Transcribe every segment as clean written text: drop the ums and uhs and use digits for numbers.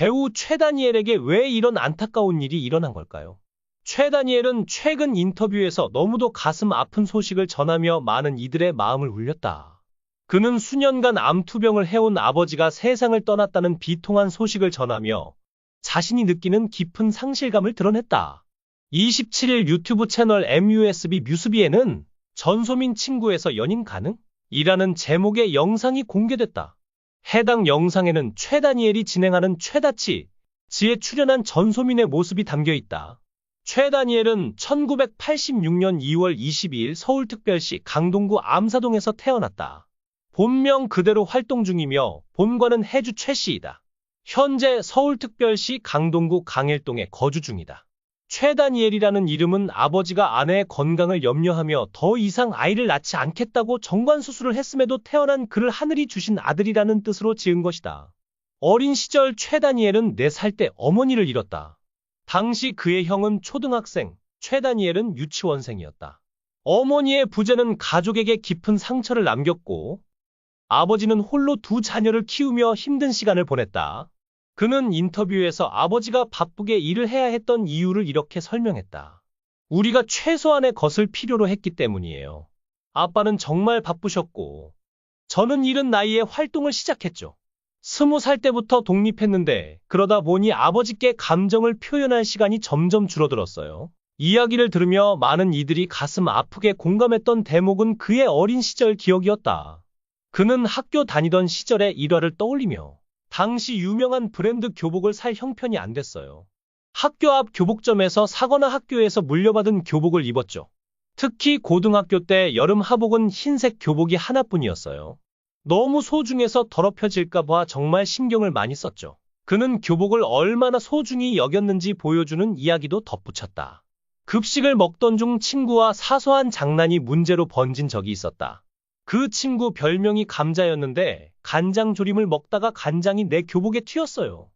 배우 최다니엘에게 왜 이런 안타까운 일이 일어난 걸까요? 최다니엘은 최근 인터뷰에서 너무도 가슴 아픈 소식을 전하며 많은 이들의 마음을 울렸다. 그는 수년간 암투병을 해온 아버지가 세상을 떠났다는 비통한 소식을 전하며 자신이 느끼는 깊은 상실감을 드러냈다. 27일 유튜브 채널 MUSB 뮤스비에는 전소민 친구에서 연인 가능? 이라는 제목의 영상이 공개됐다. 해당 영상에는 최다니엘이 진행하는 최다치, 지에 출연한 전소민의 모습이 담겨 있다. 최다니엘은 1986년 2월 22일 서울특별시 강동구 암사동에서 태어났다. 본명 그대로 활동 중이며 본관은 해주 최씨이다. 현재 서울특별시 강동구 강일동에 거주 중이다. 최다니엘이라는 이름은 아버지가 아내의 건강을 염려하며 더 이상 아이를 낳지 않겠다고 정관수술을 했음에도 태어난 그를 하늘이 주신 아들이라는 뜻으로 지은 것이다. 어린 시절 최다니엘은 4살 때 어머니를 잃었다. 당시 그의 형은 초등학생, 최다니엘은 유치원생이었다. 어머니의 부재는 가족에게 깊은 상처를 남겼고 아버지는 홀로 2 자녀를 키우며 힘든 시간을 보냈다. 그는 인터뷰에서 아버지가 바쁘게 일을 해야 했던 이유를 이렇게 설명했다. 우리가 최소한의 것을 필요로 했기 때문이에요. 아빠는 정말 바쁘셨고 저는 이른 나이에 활동을 시작했죠. 20살 때부터 독립했는데 그러다 보니 아버지께 감정을 표현할 시간이 점점 줄어들었어요. 이야기를 들으며 많은 이들이 가슴 아프게 공감했던 대목은 그의 어린 시절 기억이었다. 그는 학교 다니던 시절의 일화를 떠올리며 당시 유명한 브랜드 교복을 살 형편이 안 됐어요. 학교 앞 교복점에서 사거나 학교에서 물려받은 교복을 입었죠. 특히 고등학교 때 여름 하복은 흰색 교복이 하나뿐이었어요. 너무 소중해서 더럽혀질까 봐 정말 신경을 많이 썼죠. 그는 교복을 얼마나 소중히 여겼는지 보여주는 이야기도 덧붙였다. 급식을 먹던 중 친구와 사소한 장난이 문제로 번진 적이 있었다. 그 친구 별명이 감자였는데 간장조림을 먹다가 간장이 내 교복에 튀었어요.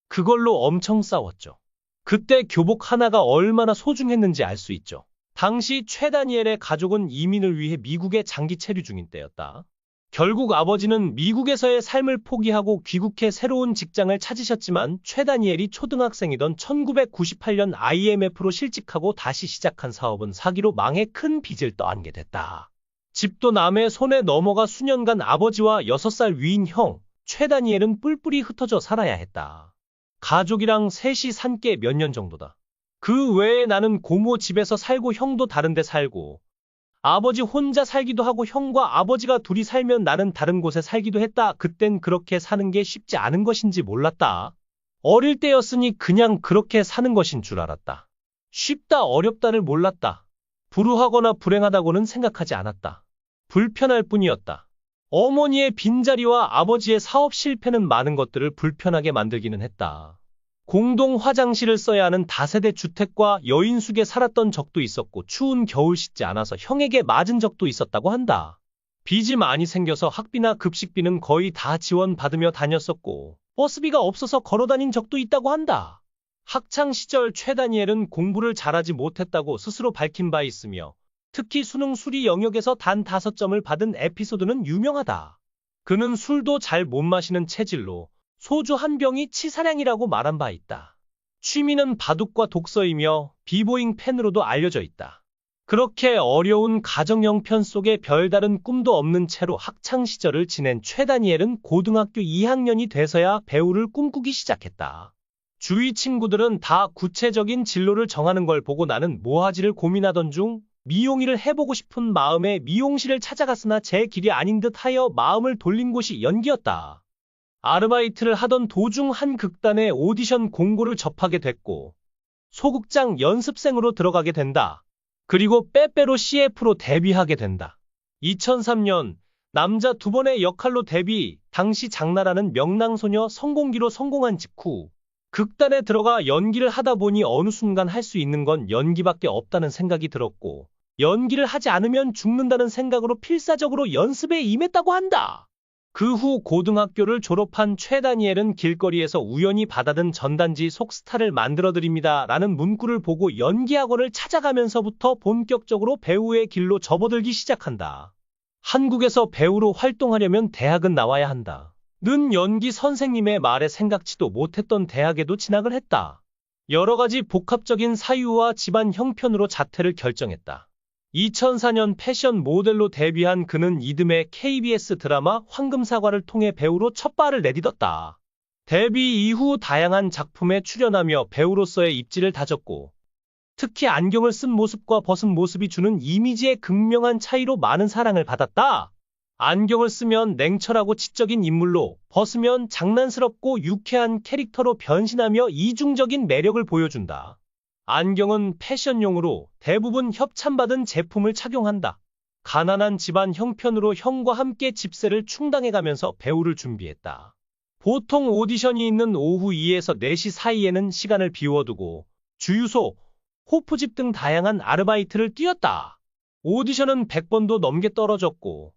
그걸로 엄청 싸웠죠. 그때 교복 하나가 얼마나 소중했는지 알 수 있죠. 당시 최다니엘의 가족은 이민을 위해 미국에 장기 체류 중인 때였다. 결국 아버지는 미국에서의 삶을 포기하고 귀국해 새로운 직장을 찾으셨지만 최다니엘이 초등학생이던 1998년 IMF로 실직하고 다시 시작한 사업은 사기로 망해 큰 빚을 떠안게 됐다. 집도 남의 손에 넘어가 수년간 아버지와 6살 위인 형, 최다니엘은 뿔뿔이 흩어져 살아야 했다. 가족이랑 셋이 산 게 몇 년 정도다. 그 외에 나는 고모 집에서 살고 형도 다른 데 살고 아버지 혼자 살기도 하고 형과 아버지가 둘이 살면 나는 다른 곳에 살기도 했다. 그땐 그렇게 사는 게 쉽지 않은 것인지 몰랐다. 어릴 때였으니 그냥 그렇게 사는 것인 줄 알았다. 쉽다 어렵다를 몰랐다. 불우하거나 불행하다고는 생각하지 않았다. 불편할 뿐이었다. 어머니의 빈자리와 아버지의 사업 실패는 많은 것들을 불편하게 만들기는 했다. 공동 화장실을 써야 하는 다세대 주택과 여인숙에 살았던 적도 있었고 추운 겨울 씻지 않아서 형에게 맞은 적도 있었다고 한다. 빚이 많이 생겨서 학비나 급식비는 거의 다 지원받으며 다녔었고 버스비가 없어서 걸어다닌 적도 있다고 한다. 학창 시절 최다니엘은 공부를 잘하지 못했다고 스스로 밝힌 바 있으며 특히 수능 수리 영역에서 단 5점을 받은 에피소드는 유명하다. 그는 술도 잘 못 마시는 체질로 소주 한 병이 치사량이라고 말한 바 있다. 취미는 바둑과 독서이며 비보잉 팬으로도 알려져 있다. 그렇게 어려운 가정 형편 속에 별다른 꿈도 없는 채로 학창 시절을 지낸 최다니엘은 고등학교 2학년이 돼서야 배우를 꿈꾸기 시작했다. 주위 친구들은 다 구체적인 진로를 정하는 걸 보고 나는 뭐 하지를 고민하던 중 미용일을 해보고 싶은 마음에 미용실을 찾아갔으나 제 길이 아닌 듯 하여 마음을 돌린 곳이 연기였다. 아르바이트를 하던 도중 한 극단의 오디션 공고를 접하게 됐고 소극장 연습생으로 들어가게 된다. 그리고 빼빼로 CF로 데뷔하게 된다. 2003년 남자 2번의 역할로 데뷔, 당시 장나라는 명랑소녀 성공기로 성공한 직후 극단에 들어가 연기를 하다 보니 어느 순간 할 수 있는 건 연기밖에 없다는 생각이 들었고 연기를 하지 않으면 죽는다는 생각으로 필사적으로 연습에 임했다고 한다. 그 후 고등학교를 졸업한 최다니엘은 길거리에서 우연히 받아든 전단지 속 스타를 만들어드립니다 라는 문구를 보고 연기학원을 찾아가면서부터 본격적으로 배우의 길로 접어들기 시작한다. 한국에서 배우로 활동하려면 대학은 나와야 한다. 는 연기 선생님의 말에 생각지도 못했던 대학에도 진학을 했다. 여러 가지 복합적인 사유와 집안 형편으로 자퇴를 결정했다. 2004년 패션 모델로 데뷔한 그는 이듬해 KBS 드라마 황금사과를 통해 배우로 첫 발을 내딛었다. 데뷔 이후 다양한 작품에 출연하며 배우로서의 입지를 다졌고, 특히 안경을 쓴 모습과 벗은 모습이 주는 이미지의 극명한 차이로 많은 사랑을 받았다. 안경을 쓰면 냉철하고 지적인 인물로, 벗으면 장난스럽고 유쾌한 캐릭터로 변신하며 이중적인 매력을 보여준다. 안경은 패션용으로 대부분 협찬받은 제품을 착용한다. 가난한 집안 형편으로 형과 함께 집세를 충당해가면서 배우를 준비했다. 보통 오디션이 있는 오후 2에서 4시 사이에는 시간을 비워두고 주유소, 호프집 등 다양한 아르바이트를 뛰었다. 오디션은 100번도 넘게 떨어졌고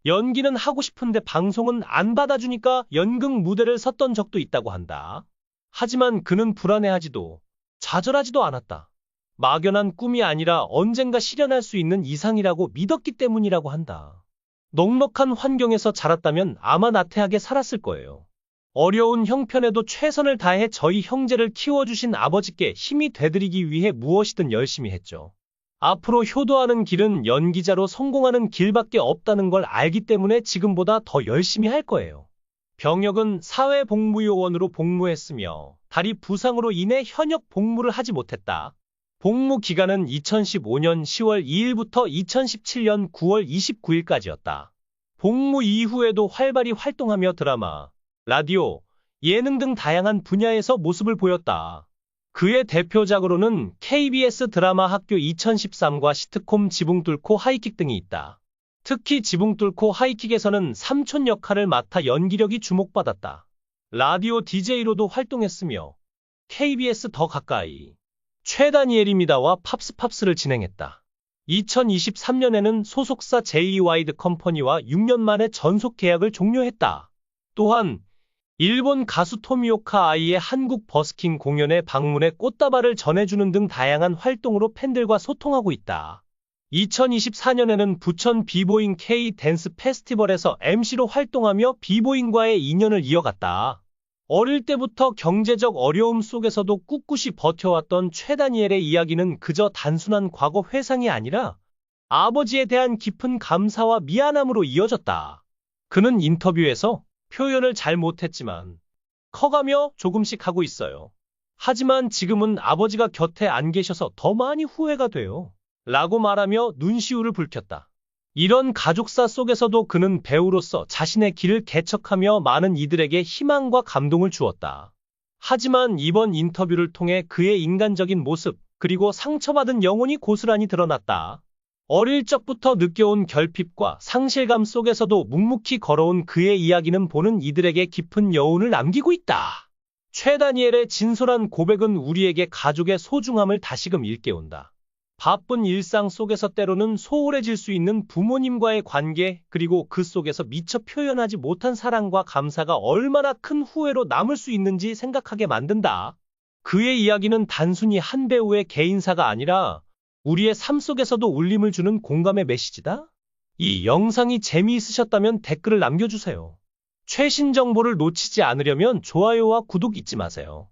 연기는 하고 싶은데 방송은 안 받아주니까 연극 무대를 섰던 적도 있다고 한다. 하지만 그는 불안해하지도 좌절하지도 않았다. 막연한 꿈이 아니라 언젠가 실현할 수 있는 이상이라고 믿었기 때문이라고 한다. 넉넉한 환경에서 자랐다면 아마 나태하게 살았을 거예요. 어려운 형편에도 최선을 다해 저희 형제를 키워주신 아버지께 힘이 되드리기 위해 무엇이든 열심히 했죠. 앞으로 효도하는 길은 연기자로 성공하는 길밖에 없다는 걸 알기 때문에 지금보다 더 열심히 할 거예요. 병역은 사회복무요원으로 복무했으며 다리 부상으로 인해 현역 복무를 하지 못했다. 복무 기간은 2015년 10월 2일부터 2017년 9월 29일까지였다. 복무 이후에도 활발히 활동하며 드라마, 라디오, 예능 등 다양한 분야에서 모습을 보였다. 그의 대표작으로는 KBS 드라마 학교 2013과 시트콤 지붕 뚫고 하이킥 등이 있다. 특히 지붕 뚫고 하이킥에서는 삼촌 역할을 맡아 연기력이 주목받았다. 라디오 DJ로도 활동했으며 KBS 더 가까이, 최다니엘입니다와 팝스를 진행했다. 2023년에는 소속사 JYD 컴퍼니와 6년 만에 전속 계약을 종료했다. 또한 일본 가수 토미오카 아이의 한국 버스킹 공연에 방문해 꽃다발을 전해주는 등 다양한 활동으로 팬들과 소통하고 있다. 2024년에는 부천 비보잉 K 댄스 페스티벌에서 MC로 활동하며 비보잉과의 인연을 이어갔다. 어릴 때부터 경제적 어려움 속에서도 꿋꿋이 버텨왔던 최다니엘의 이야기는 그저 단순한 과거 회상이 아니라 아버지에 대한 깊은 감사와 미안함으로 이어졌다. 그는 인터뷰에서 표현을 잘 못했지만 커가며 조금씩 하고 있어요. 하지만 지금은 아버지가 곁에 안 계셔서 더 많이 후회가 돼요. 라고 말하며 눈시울을 붉혔다. 이런 가족사 속에서도 그는 배우로서 자신의 길을 개척하며 많은 이들에게 희망과 감동을 주었다. 하지만 이번 인터뷰를 통해 그의 인간적인 모습, 그리고 상처받은 영혼이 고스란히 드러났다. 어릴 적부터 느껴온 결핍과 상실감 속에서도 묵묵히 걸어온 그의 이야기는 보는 이들에게 깊은 여운을 남기고 있다. 최다니엘의 진솔한 고백은 우리에게 가족의 소중함을 다시금 일깨운다. 바쁜 일상 속에서 때로는 소홀해질 수 있는 부모님과의 관계, 그리고 그 속에서 미처 표현하지 못한 사랑과 감사가 얼마나 큰 후회로 남을 수 있는지 생각하게 만든다. 그의 이야기는 단순히 한 배우의 개인사가 아니라 우리의 삶 속에서도 울림을 주는 공감의 메시지다. 이 영상이 재미있으셨다면 댓글을 남겨주세요. 최신 정보를 놓치지 않으려면 좋아요와 구독 잊지 마세요.